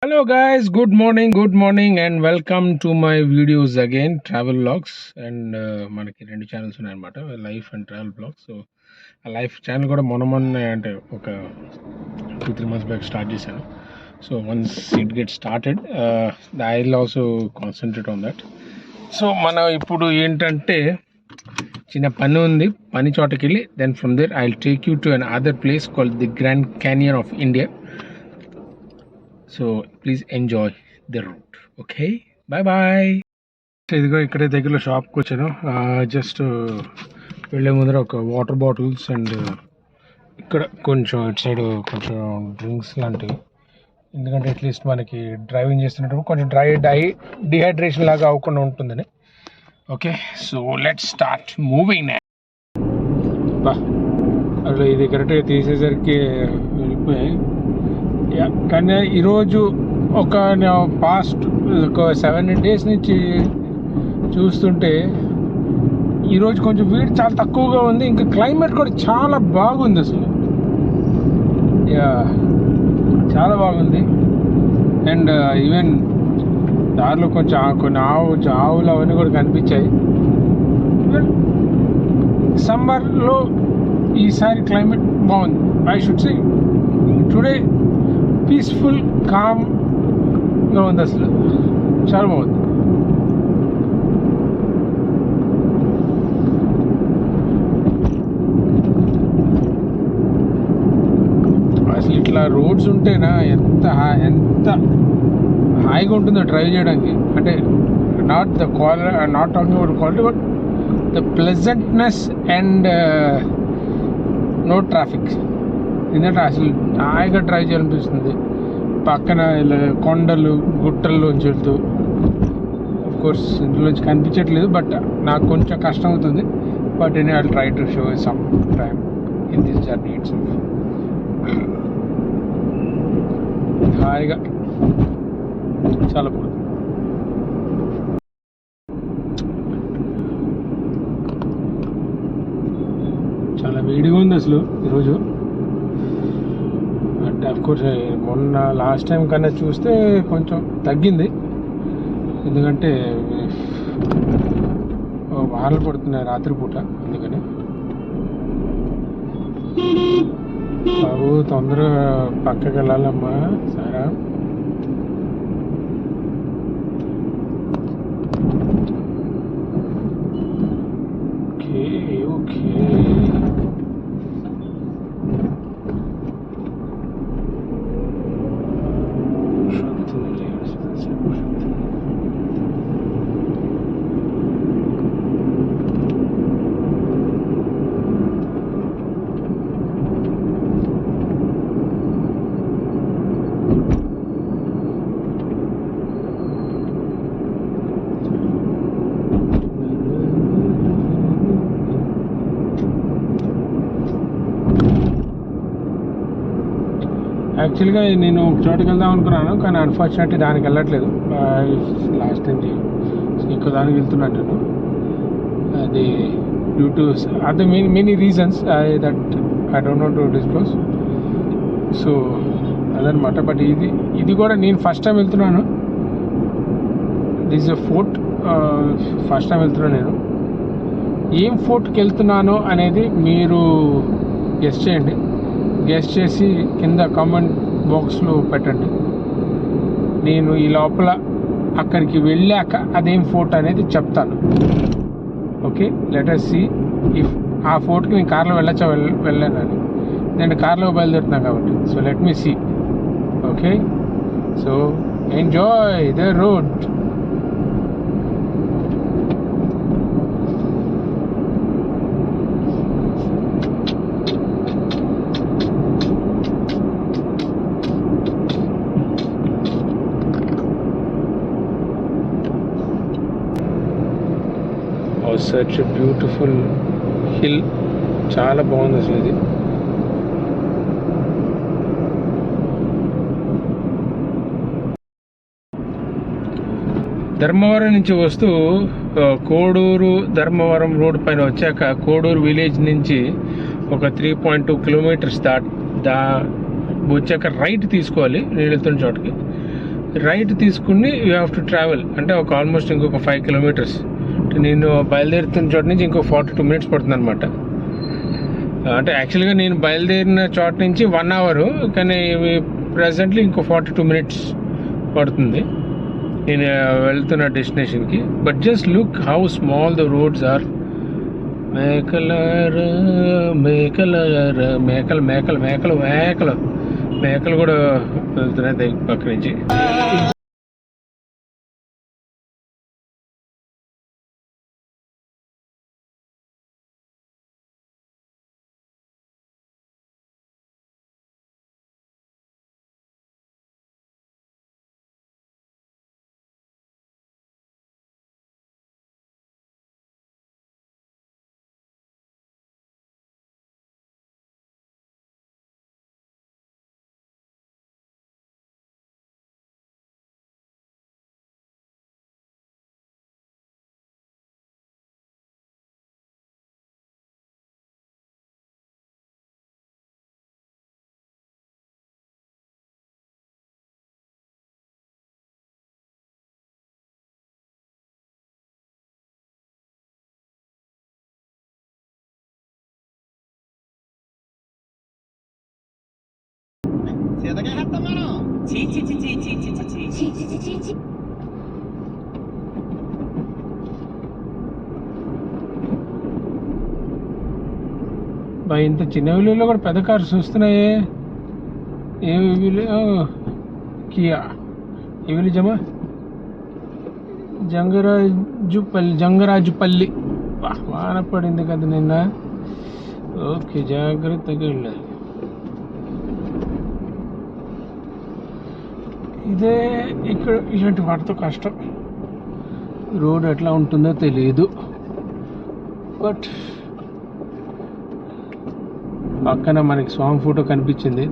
Hello guys, good morning and welcome to my videos again, travel vlogs. And మనకి రెండు channels ఉన్నాయన్నమాట, life and travel blogs. So ఆ life channel కూడా మొన్న అంటే ఒక 2-3 months బ్యాక్ స్టార్ట్ చేశాను. So once it get started I will also concentrate on that. So మనం ఇప్పుడు ఏంటంటే చిన్న పని ఉంది, పని చోటకి వెళ్ళి then from there I will take you to another place called the Grand Canyon of India. So please enjoy the route. Okay, bye bye. ఇదిగో ఇక్కడే దగ్గరలో షాప్కి వచ్చాను. జస్ట్ వెళ్ళే ముందర ఒక వాటర్ బాటిల్స్ అండ్ ఇక్కడ కొంచెం ఇటు సైడ్ కొంచెం డ్రింక్స్ లాంటివి, ఎందుకంటే అట్లీస్ట్ మనకి డ్రైవింగ్ చేస్తున్నప్పుడు కొంచెం డిహైడ్రేషన్ లాగా అవ్వకుండా ఉంటుందని. Okay, so let's start moving now. బా అసలు ఇది కరెక్ట్గా తీసేసరికి వెళ్ళిపోయాయి. కానీ ఈరోజు ఒక పాస్ట్ ఒక 7 days నుంచి చూస్తుంటే ఈరోజు కొంచెం వేడి చాలా తక్కువగా ఉంది, ఇంకా క్లైమేట్ కూడా చాలా బాగుంది అసలు. చాలా బాగుంది. అండ్ ఈవెన్ దారిలో కొన్ని ఆవులు అవన్నీ కూడా కనిపించాయి. సమ్మర్లో ఈసారి క్లైమేట్ బాగుంది. I should say today peaceful కామ్గా ఉంది, అసలు చాలా బాగుంది. అసలు ఇట్లా రోడ్స్ ఉంటేనా ఎంత హాయిగా ఉంటుందో డ్రైవ్ చేయడానికి. అంటే not talking about quality, but the pleasantness and no traffic. ఎందుకంటే అసలు హాయిగా డ్రైవ్ చేయాలనిపిస్తుంది. పక్కన ఇలా కొండలు గుట్టల్లోంచి వెళ్తూ, ఆఫ్ కోర్స్ ఇంట్లోంచి కనిపించట్లేదు, బట్ నాకు కొంచెం కష్టం అవుతుంది. But I will try to show some time in this journey it's. హాయిగా చాలా బాగుంది. చాలా వేడిగా ఉంది అసలు ఈరోజు. అంటే అఫ్కోర్స్ మొన్న లాస్ట్ టైం కన్నా చూస్తే కొంచెం తగ్గింది, ఎందుకంటే వానలు పడుతున్నాయి రాత్రిపూట. అందుకని బాబు తొందరగా పక్కకి వెళ్ళాలమ్మా సారా. ఓకే ఓకే, యాక్చువల్గా నేను ఒక చోటుకి వెళ్దాం అనుకున్నాను, కానీ అన్ఫార్చునేట్లీ దానికి వెళ్ళట్లేదు. లాస్ట్ టైం ఇంకో దానికి వెళ్తున్నాను నేను. అది due to other many reasons that I don't want to disclose. So అదనమాట. బట్ ఇది కూడా నేను ఫస్ట్ టైం వెళ్తున్నాను. This is a fort, first time వెళ్తున్నాను నేను. ఏం ఫోర్ట్కి వెళ్తున్నానో అనేది మీరు గెస్ట్ చేయండి. గెస్ట్ చేసి కింద కామెంట్ బాక్స్లో పెట్టండి. నేను ఈ లోపల అక్కడికి వెళ్ళాక అదేం ఫోర్ట్ అనేది చెప్తాను. Okay, let us see if ఆ ఫోర్ట్కి నేను కార్లో వెళ్ళానని. నేను కార్లో బయలుదేరుతున్నాను కాబట్టి. So let me see. Okay, so enjoy the road. Such beautiful hill, చాలా బాగుంది అసలు ఇది. ధర్మవరం నుంచి వస్తూ కోడూరు ధర్మవరం రోడ్ పైన వచ్చాక కోడూరు విలేజ్ నుంచి ఒక 3.2 kilometers వచ్చాక రైట్ తీసుకోవాలి నేను వెళ్తున్న చోటకి. రైట్ తీసుకుని యూ హ్యావ్ టు ట్రావెల్ అంటే ఒక ఆల్మోస్ట్ ఇంకొక 5 కిలోమీటర్స్. నేను బయలుదేరుతున్న చోట నుంచి ఇంకో 42 మినిట్స్ పడుతుంది అనమాట. అంటే యాక్చువల్గా నేను బయలుదేరిన చోట నుంచి 1 అవర్, కానీ ప్రజెంట్లీ ఇంకో 42 మినిట్స్ పడుతుంది నేను వెళ్తున్న డెస్టినేషన్కి. But just look how small the roads are. మేకలు మేకలు మేకలు మేకలు మేకలు మేకలు కూడా వెళ్తున్నాయి పక్క నుంచి. ఇంత చిన్న విలువలో కూడా పెద్ద కార్స్ వస్తున్నాయి. ఏ కియా ఏ విలేజమ్మా? జంగరాజుపల్లి. వాన పడింది కదా నిన్న. ఓకే, జాగ్రత్తగా వెళ్ళాలి. ఇదే ఇక్కడ ఇలాంటి వాటితో కష్టం. రోడ్ ఎట్లా ఉంటుందో తెలియదు. బట్ పక్కన మనకి స్వామి ఫోటో కనిపించింది.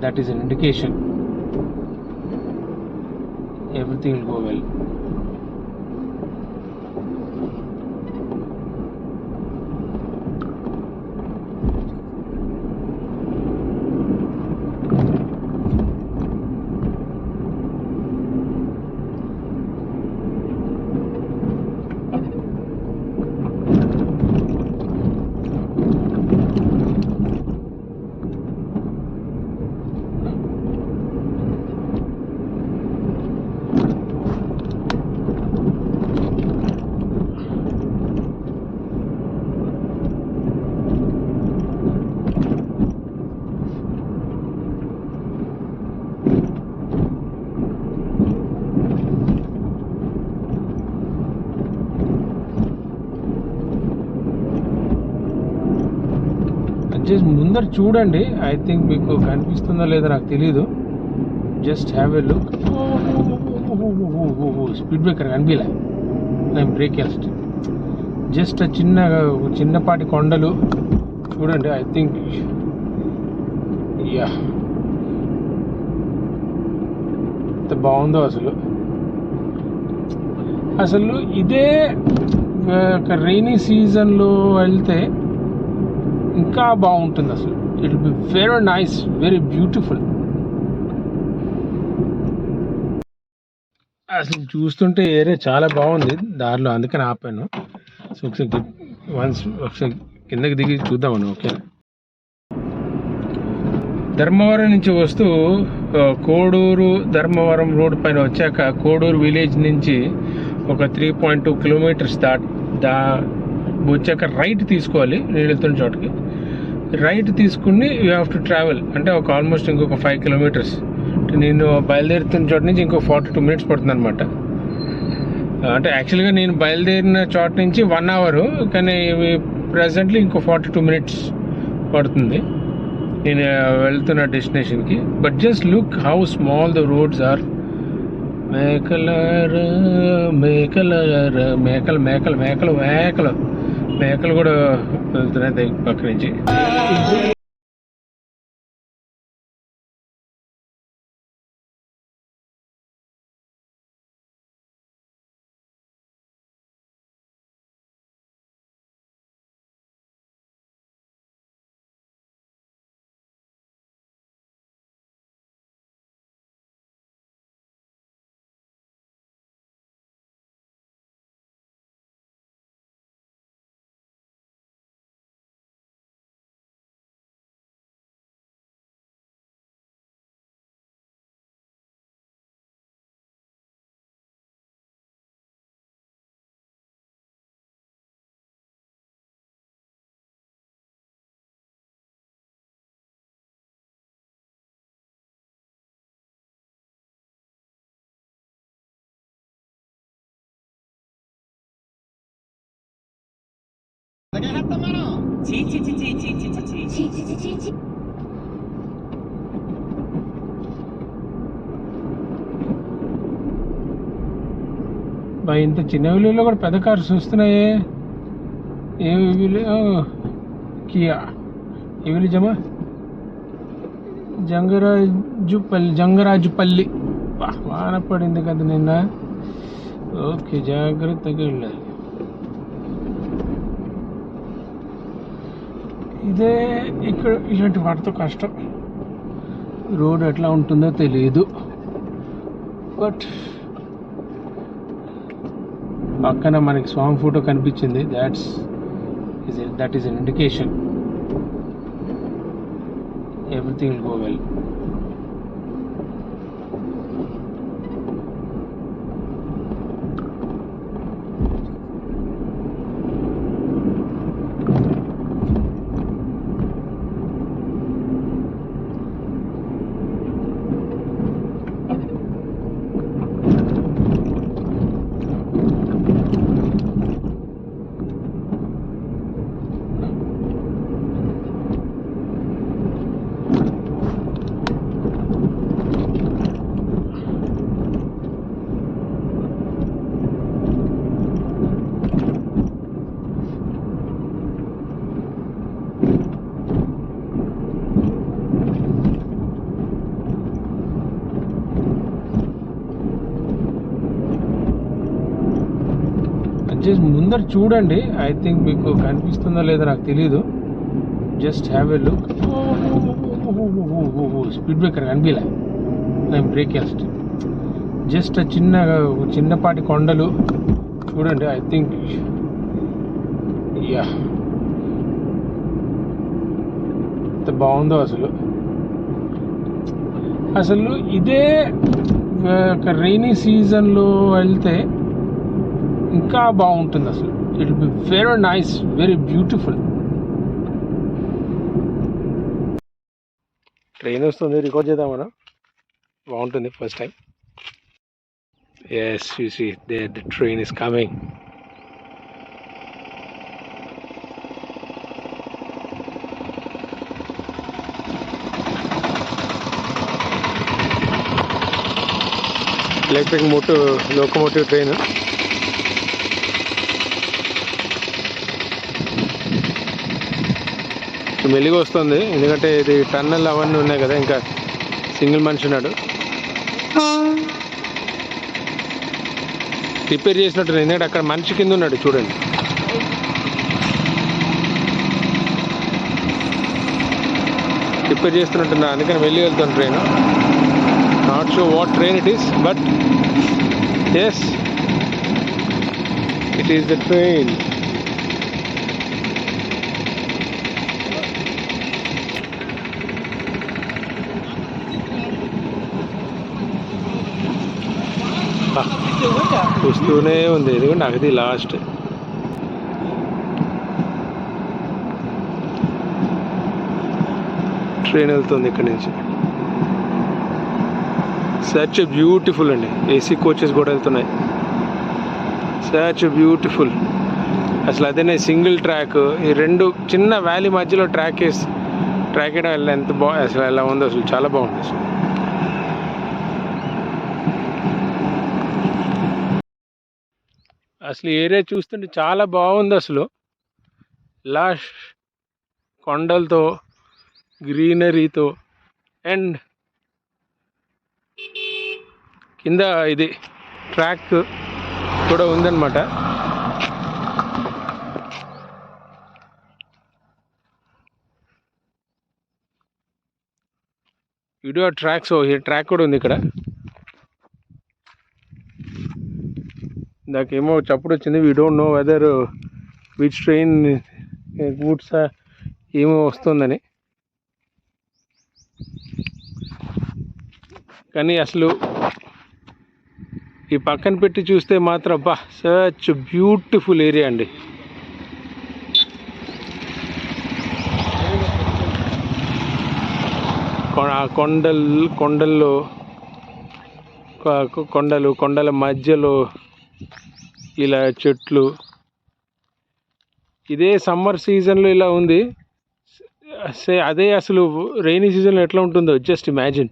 That is an indication everything will go well. Just ముందర చూడండి. ఐ థింక్ మీకు కనిపిస్తుందో లేదో నాకు తెలీదు. Just have a look. Speed breaker కనిపించలే, నేను బ్రేక్ వేస్ట్. జస్ట్ చిన్నపాటి కొండలు చూడండి. ఐ థింక్ యా ఎంత బాగుందో అసలు ఇదే రైనీ సీజన్లో వెళ్తే ఇంకా బాగుంటుంది. అసలు it will be very nice, very beautiful. అసలు చూస్తుంటే ఏరియా చాలా బాగుంది దారిలో, అందుకని ఆపాను. సో ఒకసారి కిందకి దిగి చూద్దామని. ఓకే, ధర్మవరం నుంచి వస్తూ కోడూరు ధర్మవరం రోడ్ పైన వచ్చాక కోడూరు విలేజ్ నుంచి ఒక 3.2 కిలోమీటర్స్ వచ్చాక రైట్ తీసుకోవాలి. నేను వెళ్తున్న చోటకి రైట్ తీసుకుని యూ హ్యావ్ టు ట్రావెల్ అంటే ఒక ఆల్మోస్ట్ ఇంకొక 5 కిలోమీటర్స్. నేను బయలుదేరుతున్న చోట నుంచి ఇంకో 42 మినిట్స్ పడుతుంది అనమాట. అంటే యాక్చువల్గా నేను బయలుదేరిన చోట నుంచి 1 అవర్, కానీ ప్రజెంట్లీ ఇంకో 42 మినిట్స్ పడుతుంది నేను వెళ్తున్న డెస్టినేషన్కి. But just look how small the roads are. మేకలు మేకలు మేకలు మేకలు మేకలు మేకలు కూడా వెళ్తున్నాయి పక్క నుంచి. ఇంత చిన్న విలువలో కూడా పెద్ద కార్స్ వస్తున్నాయే. ఏ కియా ఏ విలేజ్ అమ్మా? జంగరాజుపల్లి. వాన పడింది కదా నిన్న. ఓకే, జాగ్రత్తగా వెళ్ళాలి. ఇదే ఇక్కడ ఇలాంటి వాటితో కష్టం. రోడ్ ఎట్లా ఉంటుందో తెలియదు. బట్ పక్కన మనకి స్వామి ఫోటో కనిపించింది. That is an indication everything will go well. Just ముందర చూడండి. ఐ థింక్ మీకు కనిపిస్తుందో లేదో నాకు తెలీదు. Just have a look. Speed breaker కనిపించలే, నేను బ్రేక్ వేస్తే. జస్ట్ చిన్నపాటి కొండలు చూడండి. ఐ థింక్ యా ఎంత బాగుందో అసలు ఇదే రైనీ సీజన్లో వెళ్తే ఇంకా బాగుంటుంది. అసలు it will be very nice, very beautiful. Train వస్తుంది, రికార్డ్ చేద్దామన్నా. బాగుంటుంది first time. Yes, you see there the train is coming. Electric locomotive train. మెల్లిగా వస్తుంది, ఎందుకంటే ఇది టన్నెల్ అవన్నీ ఉన్నాయి కదా. ఇంకా సింగిల్ మనిషి ఉన్నాడు, రిపేర్ చేసినట్టు. ఎందుకంటే అక్కడ మనిషి కింద ఉన్నాడు చూడండి. రిపేర్ చేస్తున్నట్టున్నా, అందుకని వెళ్ళి వెళ్తాను train. Not sure what train it is, but yes, it is the train. చూస్తూనే ఉంది, ఎందుకంటే అది లాస్ట్. ట్రైన్ వెళ్తుంది ఇక్కడ నుంచి. సచ్ బ్యూటిఫుల్ అండి. ఏసీ కోచెస్ కూడా వెళ్తున్నాయి. Such beautiful. అసలు అదేనే సింగిల్ ట్రాక్, ఈ రెండు చిన్న వ్యాలీ మధ్యలో ట్రాక్ వేయడం వల్ల ఎంత అసలు ఎలా ఉందో, అసలు చాలా బాగుంది. అసలు ఏరియా చూస్తుంటే చాలా బాగుంది. అసలు లాస్ట్ కొండలతో, గ్రీనరీతో, అండ్ కింద ఇది ట్రాక్ కూడా ఉందన్నమాట. వీడియో ట్రాక్స్, ఈ ట్రాక్ కూడా ఉంది ఇక్కడ. నాకేమో చప్పుడు వచ్చింది. We don't know whether which train goods ఏమో వస్తుందని. కానీ అసలు ఈ పక్కన పెట్టి చూస్తే మాత్రం అబ్బా, సచ్ బ్యూటిఫుల్ ఏరియా అండి. కొండల మధ్యలో ఇలా చెట్లు, ఇదే సమ్మర్ సీజన్లో ఇలా ఉంది. అదే అసలు రైనీ సీజన్లో ఎట్లా ఉంటుందో జస్ట్ ఇమాజిన్.